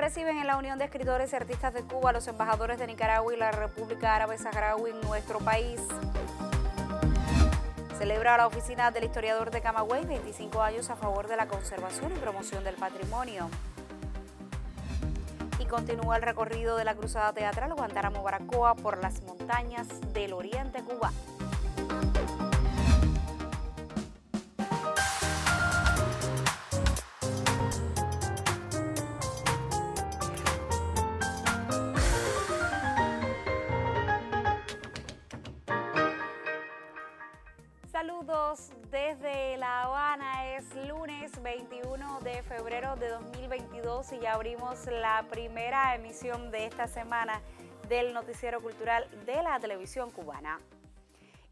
Reciben en la Unión de Escritores y Artistas de Cuba a los embajadores de Nicaragua y la República Árabe Saharaui en nuestro país. Celebra la oficina del historiador de Camagüey 25 años a favor de la conservación y promoción del patrimonio. Y continúa el recorrido de la cruzada teatral Guantánamo Baracoa por las montañas del oriente cubano. Saludos desde La Habana, es lunes 21 de febrero de 2022 y ya abrimos la primera emisión de esta semana del noticiero cultural de la televisión cubana.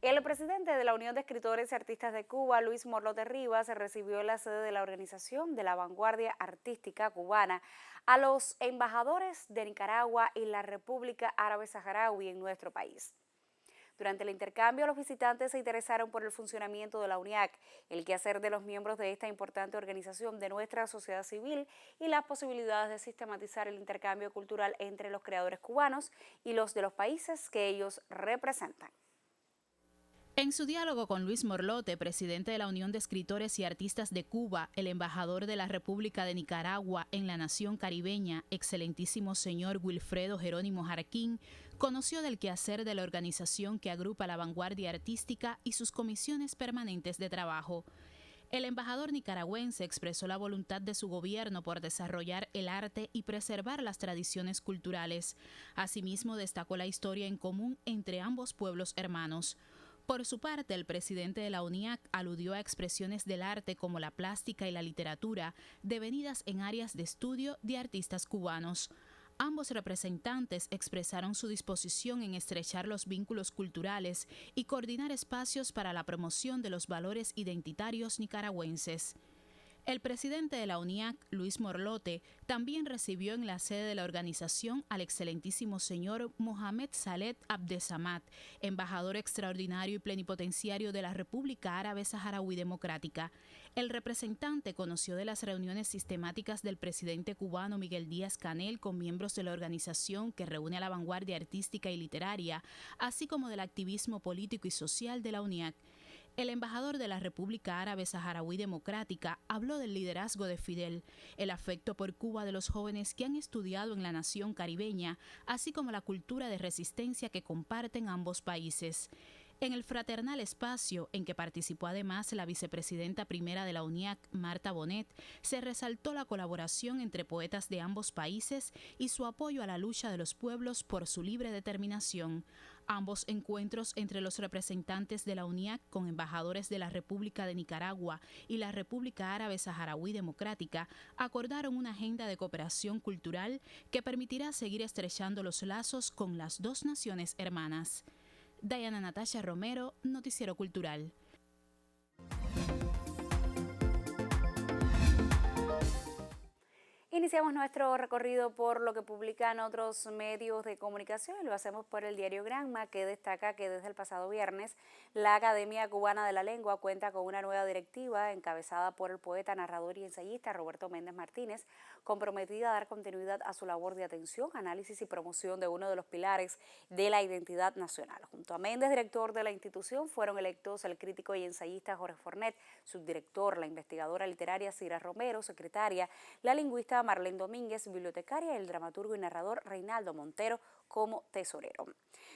El presidente de la Unión de Escritores y Artistas de Cuba, Luis Morlote Rivas, recibió en la sede de la Organización de la Vanguardia Artística Cubana a los embajadores de Nicaragua y la República Árabe Saharaui en nuestro país. Durante el intercambio, los visitantes se interesaron por el funcionamiento de la UNIAC, el quehacer de los miembros de esta importante organización de nuestra sociedad civil y las posibilidades de sistematizar el intercambio cultural entre los creadores cubanos y los de los países que ellos representan. En su diálogo con Luis Morlote, presidente de la Unión de Escritores y Artistas de Cuba, el embajador de la República de Nicaragua en la nación caribeña, excelentísimo señor Wilfredo Jerónimo Jarquín, conoció del quehacer de la organización que agrupa la vanguardia artística y sus comisiones permanentes de trabajo. El embajador nicaragüense expresó la voluntad de su gobierno por desarrollar el arte y preservar las tradiciones culturales. Asimismo, destacó la historia en común entre ambos pueblos hermanos. Por su parte, el presidente de la UNIAC aludió a expresiones del arte como la plástica y la literatura, devenidas en áreas de estudio de artistas cubanos. Ambos representantes expresaron su disposición en estrechar los vínculos culturales y coordinar espacios para la promoción de los valores identitarios nicaragüenses. El presidente de la UNIAC, Luis Morlote, también recibió en la sede de la organización al excelentísimo señor Mohamed Saleh Abdesamad, embajador extraordinario y plenipotenciario de la República Árabe Saharaui Democrática. El representante conoció de las reuniones sistemáticas del presidente cubano Miguel Díaz-Canel con miembros de la organización que reúne a la vanguardia artística y literaria, así como del activismo político y social de la UNIAC. El embajador de la República Árabe Saharaui Democrática habló del liderazgo de Fidel, el afecto por Cuba de los jóvenes que han estudiado en la nación caribeña, así como la cultura de resistencia que comparten ambos países. En el fraternal espacio, en que participó además la vicepresidenta primera de la UNIAC, Marta Bonet, se resaltó la colaboración entre poetas de ambos países y su apoyo a la lucha de los pueblos por su libre determinación. Ambos encuentros entre los representantes de la UNIAC con embajadores de la República de Nicaragua y la República Árabe Saharaui Democrática acordaron una agenda de cooperación cultural que permitirá seguir estrechando los lazos con las dos naciones hermanas. Diana Natasha Romero, Noticiero Cultural. Iniciamos nuestro recorrido por lo que publican otros medios de comunicación y lo hacemos por el diario Granma, que destaca que desde el pasado viernes la Academia Cubana de la Lengua cuenta con una nueva directiva encabezada por el poeta, narrador y ensayista Roberto Méndez Martínez, comprometida a dar continuidad a su labor de atención, análisis y promoción de uno de los pilares de la identidad nacional. Junto a Méndez, director de la institución, fueron electos el crítico y ensayista Jorge Fornet, subdirector, la investigadora literaria Cira Romero, secretaria, la lingüista Marlene Domínguez, bibliotecaria, y el dramaturgo y narrador Reinaldo Montero como tesorero.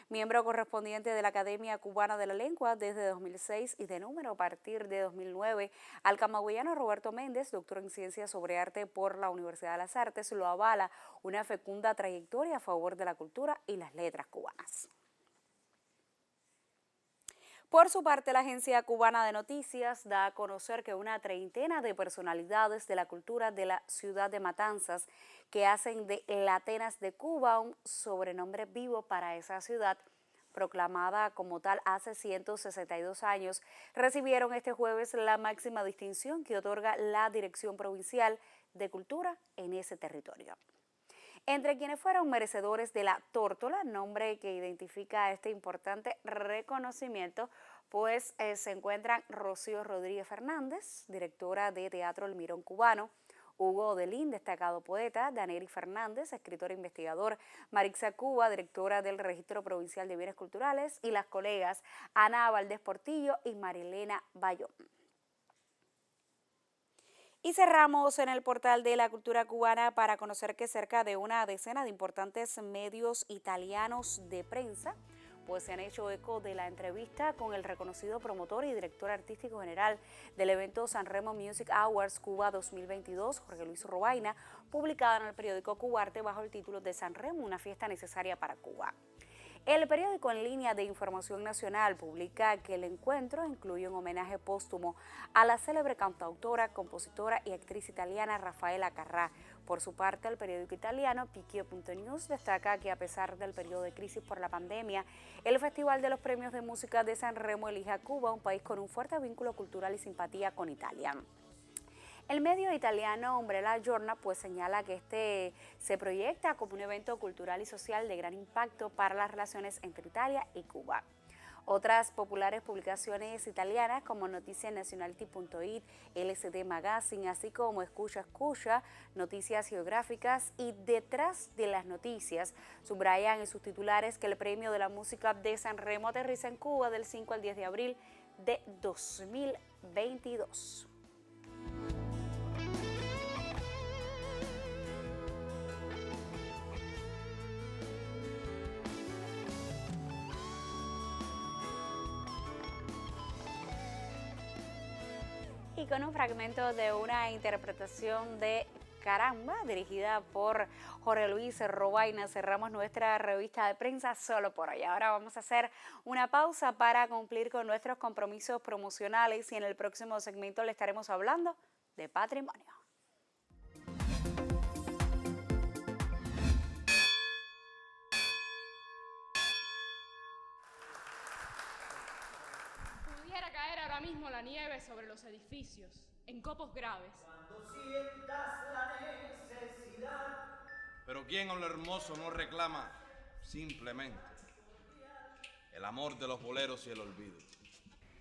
Miembro correspondiente de la Academia Cubana de la Lengua desde 2006 y de número a partir de 2009, al camagüeyano Roberto Méndez, doctor en Ciencias sobre Arte por la Universidad de las Artes, lo avala una fecunda trayectoria a favor de la cultura y las letras cubanas. Por su parte, la Agencia Cubana de Noticias da a conocer que una treintena de personalidades de la cultura de la ciudad de Matanzas, que hacen de la Atenas de Cuba un sobrenombre vivo para esa ciudad, proclamada como tal hace 162 años, recibieron este jueves la máxima distinción que otorga la Dirección Provincial de Cultura en ese territorio. Entre quienes fueron merecedores de la Tórtola, nombre que identifica este importante reconocimiento, pues se encuentran Rocío Rodríguez Fernández, directora de Teatro El Mirón Cubano, Hugo Delín, destacado poeta, Daneri Fernández, escritor e investigador, Marixa Cuba, directora del Registro Provincial de Bienes Culturales, y las colegas Ana Valdés Portillo y Marilena Bayón. Y cerramos en el portal de la cultura cubana para conocer que cerca de una decena de importantes medios italianos de prensa pues se han hecho eco de la entrevista con el reconocido promotor y director artístico general del evento Sanremo Music Awards Cuba 2022, Jorge Luis Robaina, publicada en el periódico Cubarte bajo el título de Sanremo, una fiesta necesaria para Cuba. El periódico en línea de Información Nacional publica que el encuentro incluye un homenaje póstumo a la célebre cantautora, compositora y actriz italiana Rafaela Carrà. Por su parte, el periódico italiano Picchio.news destaca que a pesar del periodo de crisis por la pandemia, el Festival de los Premios de Música de Sanremo elige a Cuba, un país con un fuerte vínculo cultural y simpatía con Italia. El medio italiano Umbrella Giorna pues señala que este se proyecta como un evento cultural y social de gran impacto para las relaciones entre Italia y Cuba. Otras populares publicaciones italianas como noticiasnacionality.it, LSD Magazine, así como Escucha Escucha, Noticias Geográficas y Detrás de las Noticias, subrayan en sus titulares que el Premio de la Música de Sanremo aterriza en Cuba del 5 al 10 de abril de 2022. Y con un fragmento de una interpretación de Caramba, dirigida por Jorge Luis Robaina, cerramos nuestra revista de prensa solo por hoy. Ahora vamos a hacer una pausa para cumplir con nuestros compromisos promocionales y en el próximo segmento le estaremos hablando de patrimonio. Pudiera caer ahora mismo la nieve sobre los edificios, en copos graves. Cuando sientas la necesidad. Pero ¿quién a lo hermoso no reclama simplemente el amor de los boleros y el olvido?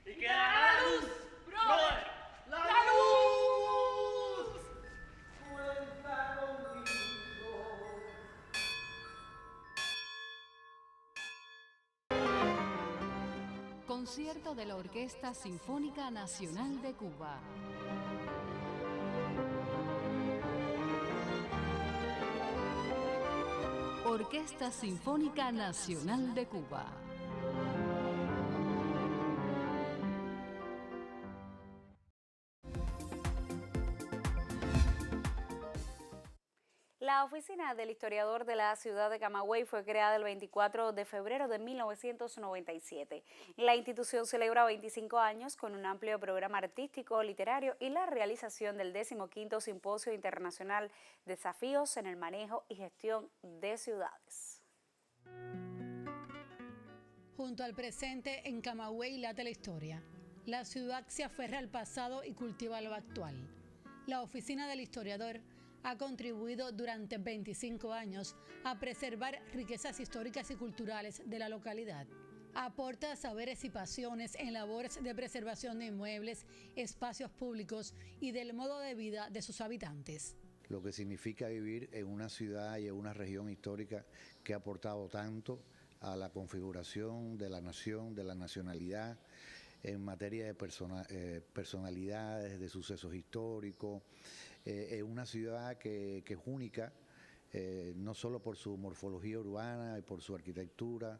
Y que la luz, brother, la luz. Cuenta conmigo. Concierto de la Orquesta Sinfónica Nacional de Cuba. Orquesta Sinfónica Nacional de Cuba. La oficina del historiador de la ciudad de Camagüey fue creada el 24 de febrero de 1997. La institución celebra 25 años con un amplio programa artístico, literario y la realización del 15º Simposio Internacional Desafíos en el Manejo y Gestión de Ciudades. Junto al presente, en Camagüey late la historia. La ciudad se aferra al pasado y cultiva lo actual. La oficina del historiador ha contribuido durante 25 años a preservar riquezas históricas y culturales de la localidad. Aporta saberes y pasiones en labores de preservación de inmuebles, espacios públicos y del modo de vida de sus habitantes. Lo que significa vivir en una ciudad y en una región histórica que ha aportado tanto a la configuración de la nación, de la nacionalidad, en materia de personalidades, de sucesos históricos. Es una ciudad que es única, no solo por su morfología urbana y por su arquitectura,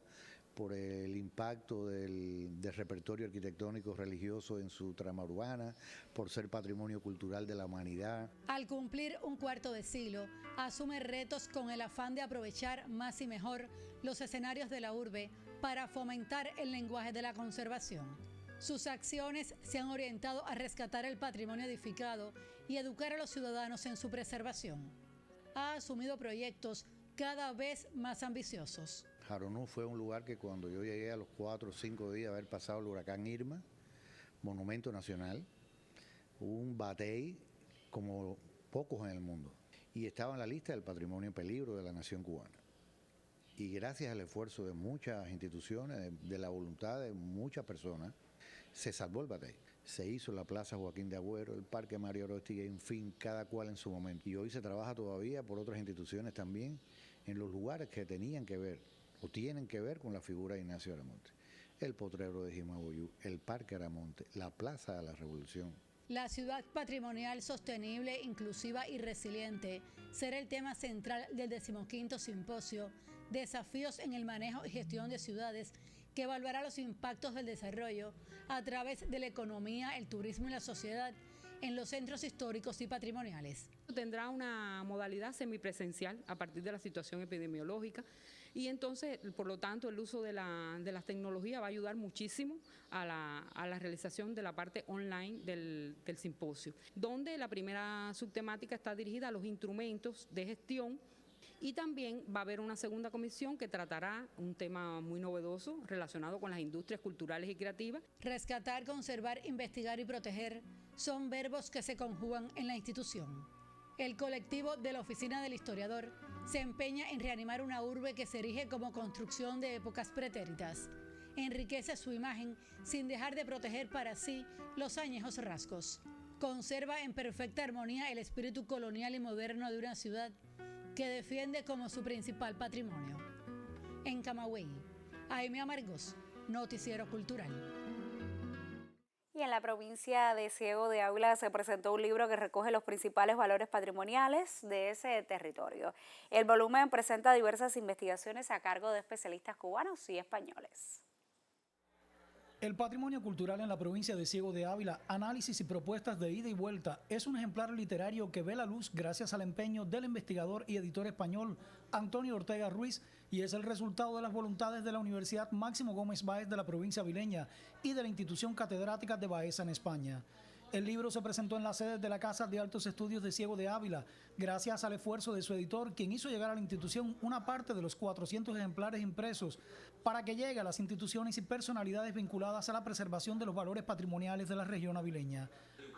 por el impacto del repertorio arquitectónico religioso en su trama urbana, por ser patrimonio cultural de la humanidad. Al cumplir un cuarto de siglo, asume retos con el afán de aprovechar más y mejor los escenarios de la urbe para fomentar el lenguaje de la conservación. Sus acciones se han orientado a rescatar el patrimonio edificado y educar a los ciudadanos en su preservación. Ha asumido proyectos cada vez más ambiciosos. Jaronú fue un lugar que cuando yo llegué a los 4 o 5 días de haber pasado el huracán Irma, monumento nacional, un batey como pocos en el mundo, y estaba en la lista del patrimonio en peligro de la nación cubana. Y gracias al esfuerzo de muchas instituciones, de la voluntad de muchas personas, se salvó el batey. se hizo la Plaza Joaquín de Agüero, el Parque Mario Orozti, en fin, cada cual en su momento. Y hoy se trabaja todavía por otras instituciones también en los lugares que tenían que ver o tienen que ver con la figura de Ignacio Aramonte. El Potrero de Jimaboyú, el Parque Aramonte, la Plaza de la Revolución. La ciudad patrimonial sostenible, inclusiva y resiliente será el tema central del 15º Simposio Desafíos en el manejo y gestión de ciudades, que evaluará los impactos del desarrollo a través de la economía, el turismo y la sociedad en los centros históricos y patrimoniales. Tendrá una modalidad semipresencial a partir de la situación epidemiológica y entonces, por lo tanto, el uso de las tecnologías va a ayudar muchísimo a la realización de la parte online del simposio, donde la primera subtemática está dirigida a los instrumentos de gestión. Y también va a haber una segunda comisión que tratará un tema muy novedoso relacionado con las industrias culturales y creativas. Rescatar, conservar, investigar y proteger son verbos que se conjugan en la institución. El colectivo de la Oficina del Historiador se empeña en reanimar una urbe que se erige como construcción de épocas pretéritas. Enriquece su imagen sin dejar de proteger para sí los añejos rasgos. Conserva en perfecta armonía el espíritu colonial y moderno de una ciudad que defiende como su principal patrimonio. En Camagüey, Aimee Amargós, Noticiero Cultural. Y en la provincia de Ciego de Ávila se presentó un libro que recoge los principales valores patrimoniales de ese territorio. El volumen presenta diversas investigaciones a cargo de especialistas cubanos y españoles. El patrimonio cultural en la provincia de Ciego de Ávila, análisis y propuestas de ida y vuelta, es un ejemplar literario que ve la luz gracias al empeño del investigador y editor español Antonio Ortega Ruiz y es el resultado de las voluntades de la Universidad Máximo Gómez Báez de la provincia avileña y de la institución catedrática de Baeza en España. El libro se presentó en la sede de la Casa de Altos Estudios de Ciego de Ávila, gracias al esfuerzo de su editor, quien hizo llegar a la institución una parte de los 400 ejemplares impresos para que llegue a las instituciones y personalidades vinculadas a la preservación de los valores patrimoniales de la región avileña.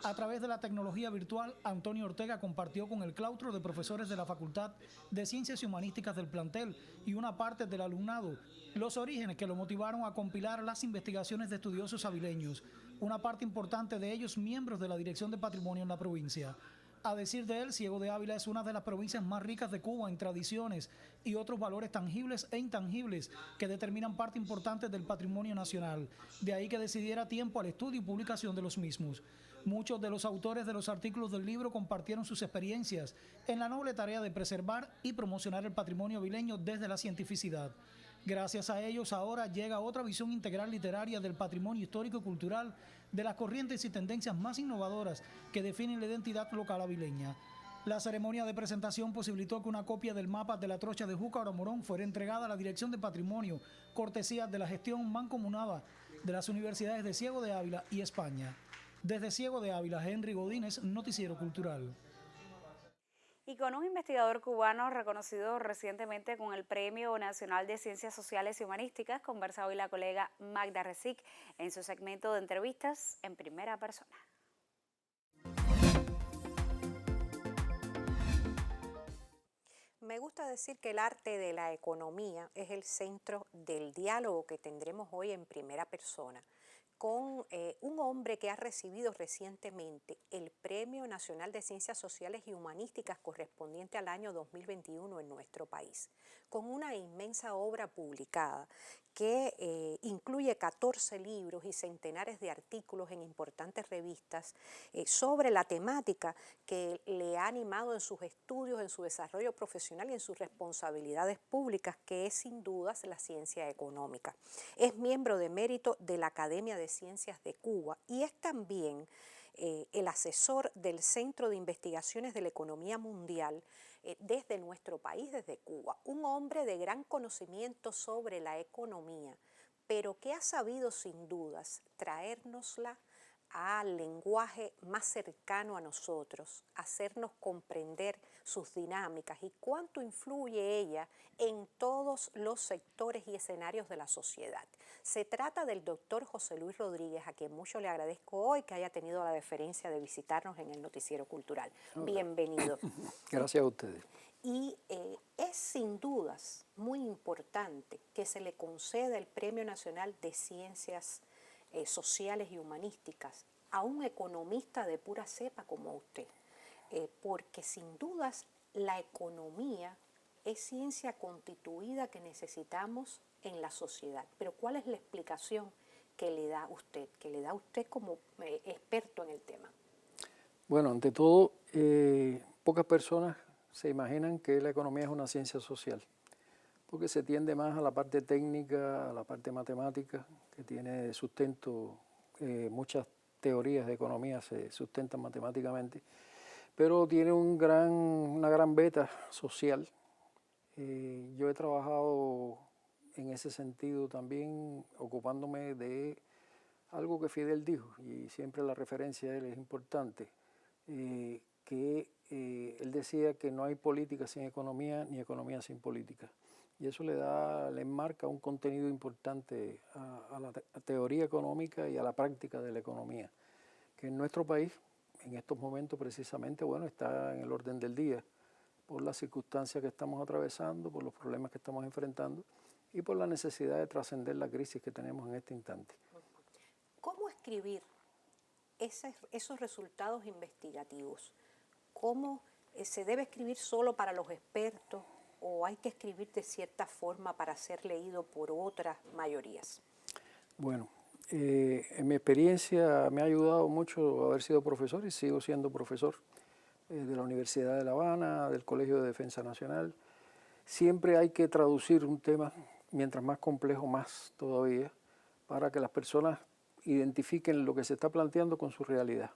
A través de la tecnología virtual, Antonio Ortega compartió con el claustro de profesores de la Facultad de Ciencias y Humanísticas del plantel y una parte del alumnado los orígenes que lo motivaron a compilar las investigaciones de estudiosos avileños, una parte importante de ellos miembros de la Dirección de Patrimonio en la provincia. A decir de él, Ciego de Ávila es una de las provincias más ricas de Cuba en tradiciones y otros valores tangibles e intangibles que determinan parte importante del patrimonio nacional. De ahí que decidiera tiempo al estudio y publicación de los mismos. Muchos de los autores de los artículos del libro compartieron sus experiencias en la noble tarea de preservar y promocionar el patrimonio avileño desde la cientificidad. Gracias a ellos ahora llega otra visión integral literaria del patrimonio histórico y cultural, de las corrientes y tendencias más innovadoras que definen la identidad local avileña. La ceremonia de presentación posibilitó que una copia del mapa de la trocha de Júcar o Morón fuera entregada a la Dirección de Patrimonio, cortesía de la gestión mancomunada de las universidades de Ciego de Ávila y España. Desde Ciego de Ávila, Henry Godínez, Noticiero Cultural. Y con un investigador cubano reconocido recientemente con el Premio Nacional de Ciencias Sociales y Humanísticas, conversa hoy la colega Magda Resic en su segmento de entrevistas en primera persona. Me gusta decir que el arte de la economía es el centro del diálogo que tendremos hoy en primera persona con un hombre que ha recibido recientemente el Premio Nacional de Ciencias Sociales y Humanísticas correspondiente al año 2021 en nuestro país, con una inmensa obra publicada que incluye 14 libros y centenares de artículos en importantes revistas sobre la temática que le ha animado en sus estudios, en su desarrollo profesional y en sus responsabilidades públicas, que es sin dudas la ciencia económica. Es miembro de mérito de la Academia de Ciencias de Cuba y es también el asesor del Centro de Investigaciones de la Economía Mundial desde nuestro país, desde Cuba. Un hombre de gran conocimiento sobre la economía, pero que ha sabido sin dudas traérnosla al lenguaje más cercano a nosotros, hacernos comprender sus dinámicas y cuánto influye ella en todos los sectores y escenarios de la sociedad. Se trata del doctor José Luis Rodríguez, a quien mucho le agradezco hoy que haya tenido la deferencia de visitarnos en el Noticiero Cultural. Bienvenido. Gracias a ustedes. Y es sin dudas muy importante que se le conceda el Premio Nacional de Ciencias Sociales y Humanísticas a un economista de pura cepa como usted, porque sin dudas la economía es ciencia constituida que necesitamos en la sociedad. Pero ¿cuál es la explicación que le da usted como experto en el tema? Bueno, ante todo, pocas personas se imaginan que la economía es una ciencia social, porque se tiende más a la parte técnica, a la parte matemática, que tiene sustento, muchas teorías de economía se sustentan matemáticamente, pero tiene una gran beta social. Yo he trabajado en ese sentido también, ocupándome de algo que Fidel dijo, y siempre la referencia a él es importante, que él decía que no hay política sin economía, ni economía sin política. Y eso le enmarca un contenido importante a la teoría económica y a la práctica de la economía, que en nuestro país, en estos momentos precisamente, bueno, está en el orden del día, por las circunstancias que estamos atravesando, por los problemas que estamos enfrentando y por la necesidad de trascender la crisis que tenemos en este instante. ¿Cómo escribir esos resultados investigativos? ¿Cómo se debe escribir solo para los expertos o hay que escribir de cierta forma para ser leído por otras mayorías? Bueno, en mi experiencia me ha ayudado mucho haber sido profesor y sigo siendo profesor de la Universidad de La Habana, del Colegio de Defensa Nacional. Siempre hay que traducir un tema, mientras más complejo, más todavía, para que las personas identifiquen lo que se está planteando con su realidad.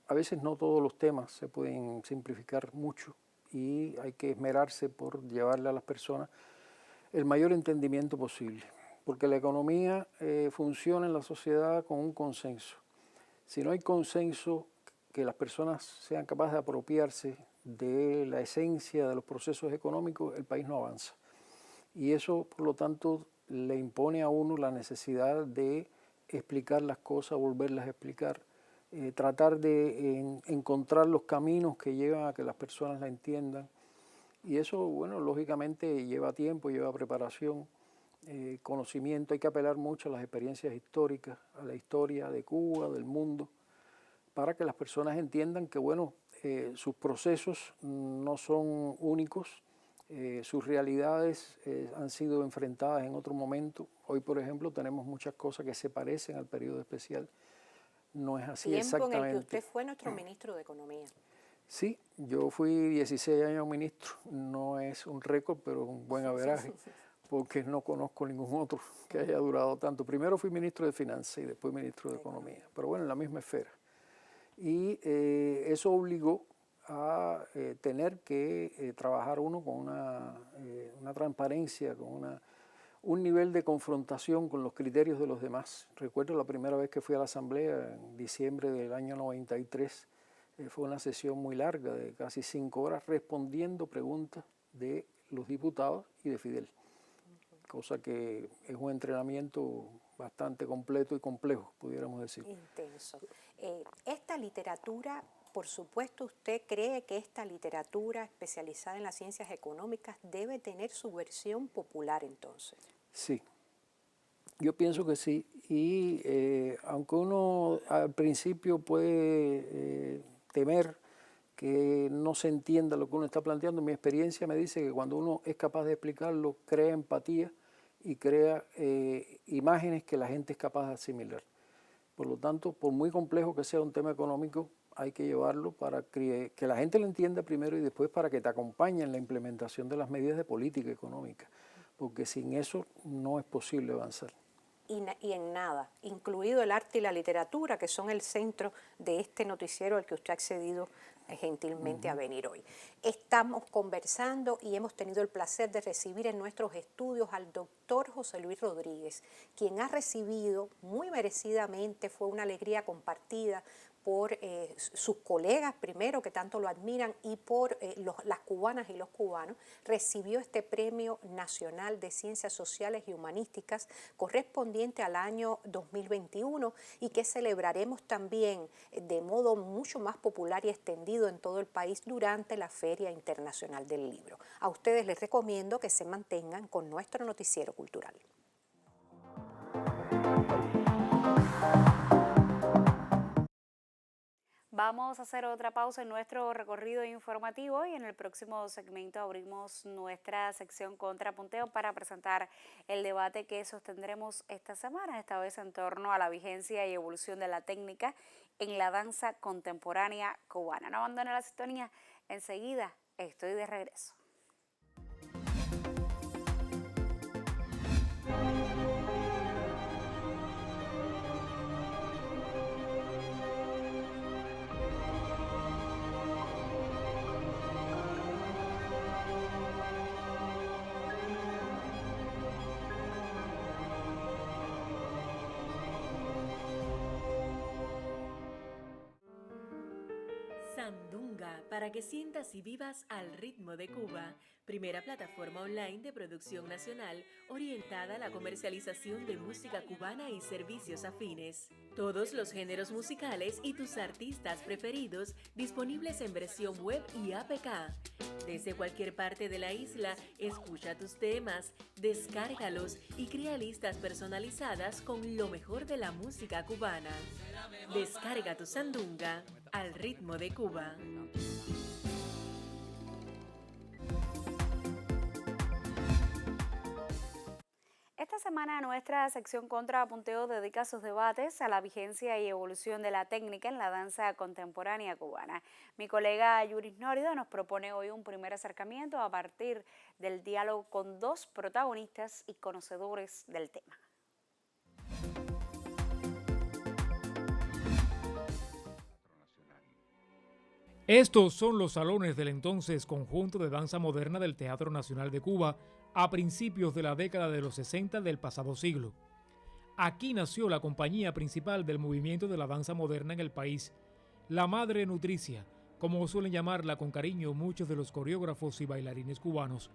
A veces no todos los temas se pueden simplificar mucho y hay que esmerarse por llevarle a las personas el mayor entendimiento posible, porque la economía funciona en la sociedad con un consenso. Si no hay consenso, que las personas sean capaces de apropiarse de la esencia de los procesos económicos, el país no avanza. Y eso, por lo tanto, le impone a uno la necesidad de explicar las cosas, volverlas a explicar, tratar de encontrar los caminos que llevan a que las personas la entiendan. Y eso, bueno, lógicamente lleva tiempo, lleva preparación, conocimiento. Hay que apelar mucho a las experiencias históricas, a la historia de Cuba, del mundo, para que las personas entiendan que, bueno, sus procesos no son únicos, sus realidades han sido enfrentadas en otro momento. Hoy, por ejemplo, tenemos muchas cosas que se parecen al periodo especial. No es así exactamente. Tiempo en el que usted fue nuestro ministro de Economía. Sí, yo fui 16 años ministro. No es un récord, pero un buen averaje, porque no conozco ningún otro que haya durado tanto. Primero fui ministro de Finanzas y después ministro de Economía, pero bueno, en la misma esfera. Y eso obligó a tener que trabajar uno con una transparencia, con un nivel de confrontación con los criterios de los demás. Recuerdo la primera vez que fui a la Asamblea, en diciembre del año 93, fue una sesión muy larga, de casi 5 horas, respondiendo preguntas de los diputados y de Fidel, cosa que es un entrenamiento bastante completo y complejo, pudiéramos decir. Intenso. Esta literatura, por supuesto, ¿usted cree que esta literatura especializada en las ciencias económicas debe tener su versión popular entonces? Sí, yo pienso que sí. Y aunque uno al principio puede temer que no se entienda lo que uno está planteando, mi experiencia me dice que cuando uno es capaz de explicarlo, crea empatía y crea imágenes que la gente es capaz de asimilar. Por lo tanto, por muy complejo que sea un tema económico, hay que llevarlo para que la gente lo entienda primero y después para que te acompañe en la implementación de las medidas de política económica, porque sin eso no es posible avanzar. Y en nada, incluido el arte y la literatura, que son el centro de este noticiero al que usted ha accedido gentilmente a venir hoy. Estamos conversando y hemos tenido el placer de recibir en nuestros estudios al doctor José Luis Rodríguez, quien ha recibido muy merecidamente, fue una alegría compartida por sus colegas primero, que tanto lo admiran, y por las cubanas y los cubanos, recibió este Premio Nacional de Ciencias Sociales y Humanísticas correspondiente al año 2021 y que celebraremos también de modo mucho más popular y extendido en todo el país durante la Feria Internacional del Libro. A ustedes les recomiendo que se mantengan con nuestro noticiero cultural. Vamos a hacer otra pausa en nuestro recorrido informativo y en el próximo segmento abrimos nuestra sección Contrapunteo para presentar el debate que sostendremos esta semana, esta vez en torno a la vigencia y evolución de la técnica en la danza contemporánea cubana. No abandone la sintonía, enseguida estoy de regreso. Sandunga, para que sientas y vivas al ritmo de Cuba, primera plataforma online de producción nacional orientada a la comercialización de música cubana y servicios afines. Todos los géneros musicales y tus artistas preferidos disponibles en versión web y APK. Desde cualquier parte de la isla, escucha tus temas, descárgalos y crea listas personalizadas con lo mejor de la música cubana. Descarga tu Sandunga al ritmo de Cuba. Esta semana nuestra sección Contrapunteo dedica sus debates a la vigencia y evolución de la técnica en la danza contemporánea cubana. Mi colega Yuris Nórida nos propone hoy un primer acercamiento a partir del diálogo con dos protagonistas y conocedores del tema. Estos son los salones del entonces Conjunto de Danza Moderna del Teatro Nacional de Cuba a principios de la década de los 60 del pasado siglo. Aquí nació la compañía principal del movimiento de la danza moderna en el país, la Madre Nutricia, como suelen llamarla con cariño muchos de los coreógrafos y bailarines cubanos.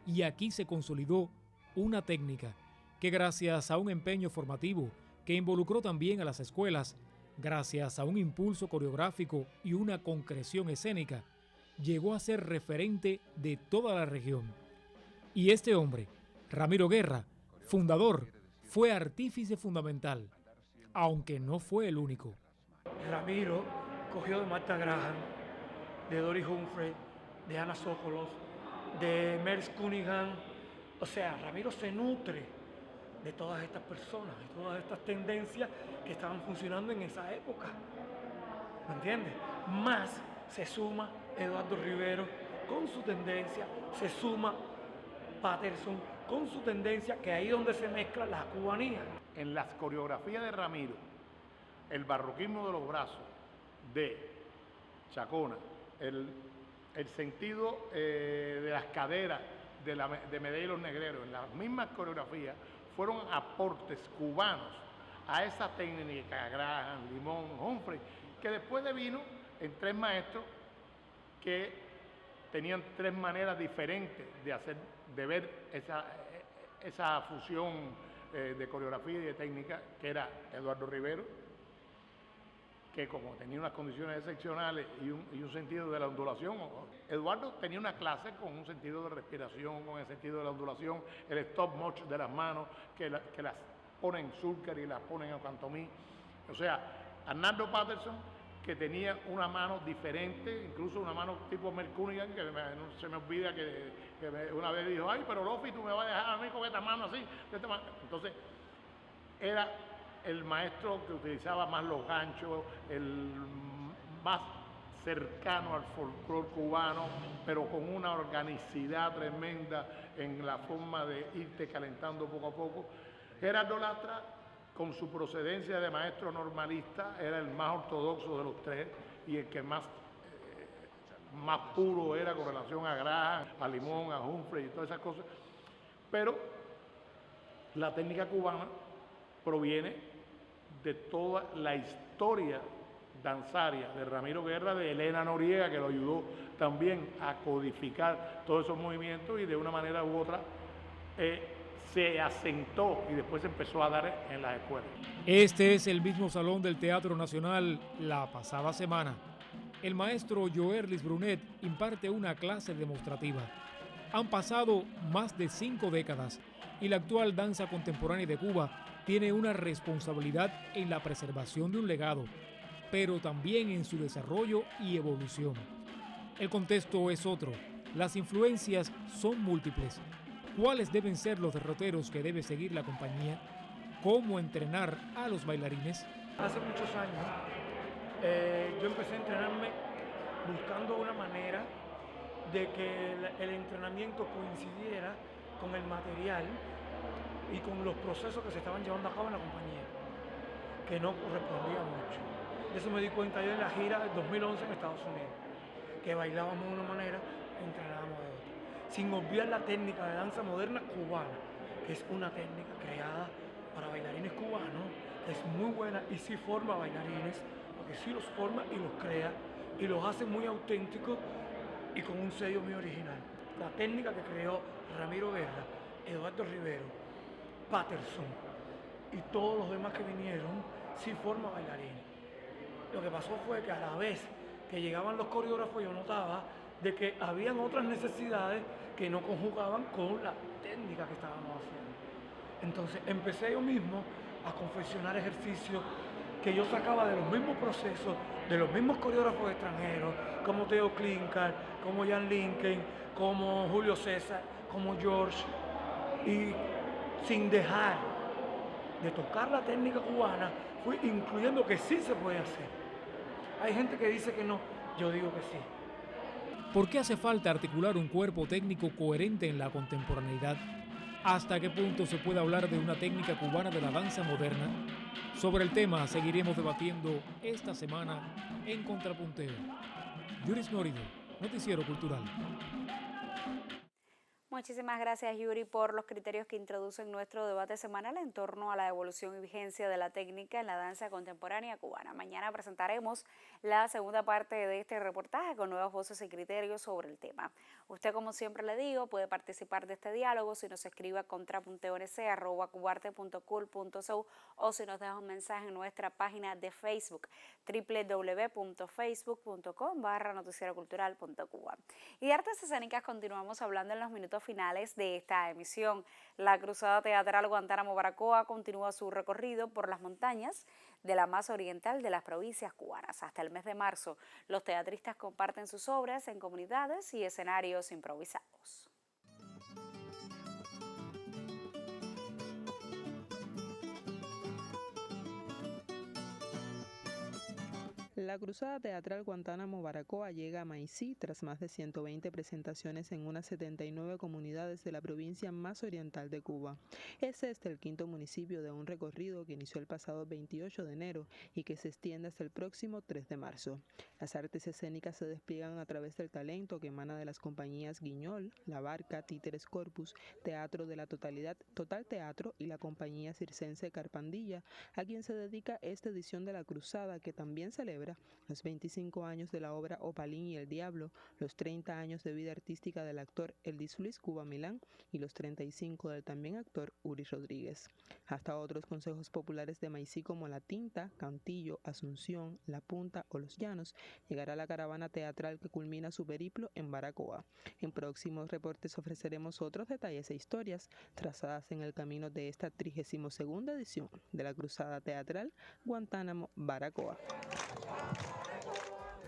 Y aquí se consolidó una técnica que, gracias a un empeño formativo que involucró también a las escuelas, gracias a un impulso coreográfico y una concreción escénica, llegó a ser referente de toda la región. Y este hombre, Ramiro Guerra, fundador, fue artífice fundamental, aunque no fue el único. Ramiro cogió de Martha Graham, de Doris Humphrey, de Ana Sokolov, de Merce Cunningham. O sea, Ramiro se nutre de todas estas personas, de todas estas tendencias que estaban funcionando en esa época. ¿Me entiendes? Más se suma Eduardo Rivero con su tendencia, se suma Patterson con su tendencia, que ahí es donde se mezcla la cubanía. En las coreografías de Ramiro, el barroquismo de los brazos de Chacona, el sentido de las caderas de Medellín y los Negreros, en las mismas coreografías, fueron aportes cubanos a esa técnica, Graham, Limón, Humphrey, que después vino en tres maestros que tenían tres maneras diferentes de ver esa fusión de coreografía y de técnica, que era Eduardo Rivero, que como tenía unas condiciones excepcionales y un sentido de la ondulación. Eduardo tenía una clase con un sentido de respiración, con el sentido de la ondulación, el stop motion de las manos, que las ponen en Zúlcar y las ponen en Cantomí. O sea, Arnaldo Patterson, que tenía una mano diferente, incluso una mano tipo Merce Cunningham, que no se me olvida que una vez dijo, ay, pero Lofi, tú me vas a dejar a mí con esta mano así. Entonces, era el maestro que utilizaba más los ganchos, el más cercano al folclore cubano, pero con una organicidad tremenda en la forma de irte calentando poco a poco. Gerardo Lastra, con su procedencia de maestro normalista, era el más ortodoxo de los tres y el que más puro era con relación a Graham, a Limón, a Humphrey y todas esas cosas. Pero la técnica cubana proviene de toda la historia danzaria de Ramiro Guerra, de Elena Noriega, que lo ayudó también a codificar todos esos movimientos y de una manera u otra se asentó y después se empezó a dar en las escuelas. Este es el mismo salón del Teatro Nacional la pasada semana. El maestro Joerlis Brunet imparte una clase demostrativa. Han pasado más de 5 décadas y la actual danza contemporánea de Cuba tiene una responsabilidad en la preservación de un legado. pero también en su desarrollo y evolución. El contexto es otro, las influencias son múltiples. ¿Cuáles deben ser los derroteros que debe seguir la compañía? ¿Cómo entrenar a los bailarines? Hace muchos años yo empecé a entrenarme buscando una manera de que el entrenamiento coincidiera con el material y con los procesos que se estaban llevando a cabo en la compañía, que no correspondía mucho. De eso me di cuenta yo en la gira del 2011 en Estados Unidos, que bailábamos de una manera, entrenábamos de otra, sin obviar la técnica de danza moderna cubana, que es una técnica creada para bailarines cubanos, que es muy buena y sí forma bailarines, porque sí los forma y los crea y los hace muy auténticos y con un sello muy original. La técnica que creó Ramiro Guerra, Eduardo Rivero, Patterson y todos los demás que vinieron, sí forma bailarines. Lo que pasó fue que a la vez que llegaban los coreógrafos yo notaba de que habían otras necesidades que no conjugaban con la técnica que estábamos haciendo. Entonces empecé yo mismo a confeccionar ejercicios que yo sacaba de los mismos procesos, de los mismos coreógrafos extranjeros, como Theo Klinkar, como Jan Linken, como Julio César, como George, y sin dejar de tocar la técnica cubana, fui incluyendo que sí se puede hacer. Hay gente que dice que no, yo digo que sí. ¿Por qué hace falta articular un cuerpo técnico coherente en la contemporaneidad? ¿Hasta qué punto se puede hablar de una técnica cubana de la danza moderna? Sobre el tema seguiremos debatiendo esta semana en Contrapunteo. Yuris Norido, Noticiero Cultural. Muchísimas gracias, Yuri, por los criterios que introducen nuestro debate semanal en torno a la evolución y vigencia de la técnica en la danza contemporánea cubana. Mañana presentaremos la segunda parte de este reportaje con nuevas voces y criterios sobre el tema. Usted, como siempre le digo, puede participar de este diálogo si nos escribe a contrapunteo@cubarte.cool.co o si nos deja un mensaje en nuestra página de Facebook, www.facebook.com/noticiarocultural.cuba. Y de artes escénicas continuamos hablando en los minutos finales de esta emisión. La Cruzada Teatral Guantánamo Baracoa continúa su recorrido por las montañas de la más oriental de las provincias cubanas. Hasta el mes de marzo, los teatristas comparten sus obras en comunidades y escenarios improvisados. La Cruzada Teatral Guantánamo Baracoa llega a Maicí tras más de 120 presentaciones en unas 79 comunidades de la provincia más oriental de Cuba. Es este el quinto municipio de un recorrido que inició el pasado 28 de enero y que se extiende hasta el próximo 3 de marzo. Las artes escénicas se despliegan a través del talento que emana de las compañías Guiñol, La Barca, Títeres Corpus, Teatro de la Totalidad, Total Teatro y la compañía circense Carpandilla, a quien se dedica esta edición de la Cruzada, que también celebra los 25 años de la obra Opalín y el Diablo, los 30 años de vida artística del actor Eldis Luis Cuba Milán y los 35 del también actor Uri Rodríguez. Hasta otros consejos populares de Maicí como La Tinta, Cantillo, Asunción, La Punta o Los Llanos, llegará la caravana teatral que culmina su periplo en Baracoa. En próximos reportes ofreceremos otros detalles e historias trazadas en el camino de esta 32ª edición de la Cruzada Teatral Guantánamo Baracoa.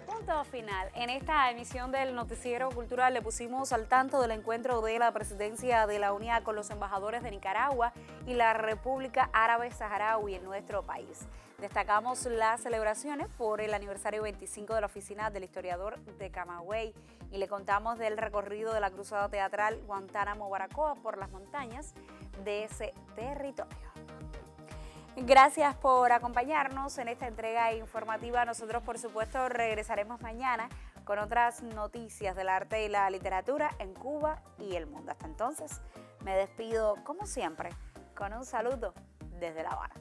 Punto final. En esta emisión del Noticiero Cultural le pusimos al tanto del encuentro de la presidencia de la UNIA con los embajadores de Nicaragua y la República Árabe Saharaui en nuestro país. Destacamos las celebraciones por el aniversario 25 de la Oficina del Historiador de Camagüey y le contamos del recorrido de la Cruzada Teatral Guantánamo Baracoa por las montañas de ese territorio. Gracias por acompañarnos en esta entrega informativa. Nosotros, por supuesto, regresaremos mañana con otras noticias del arte y la literatura en Cuba y el mundo. Hasta entonces, me despido, como siempre, con un saludo desde La Habana.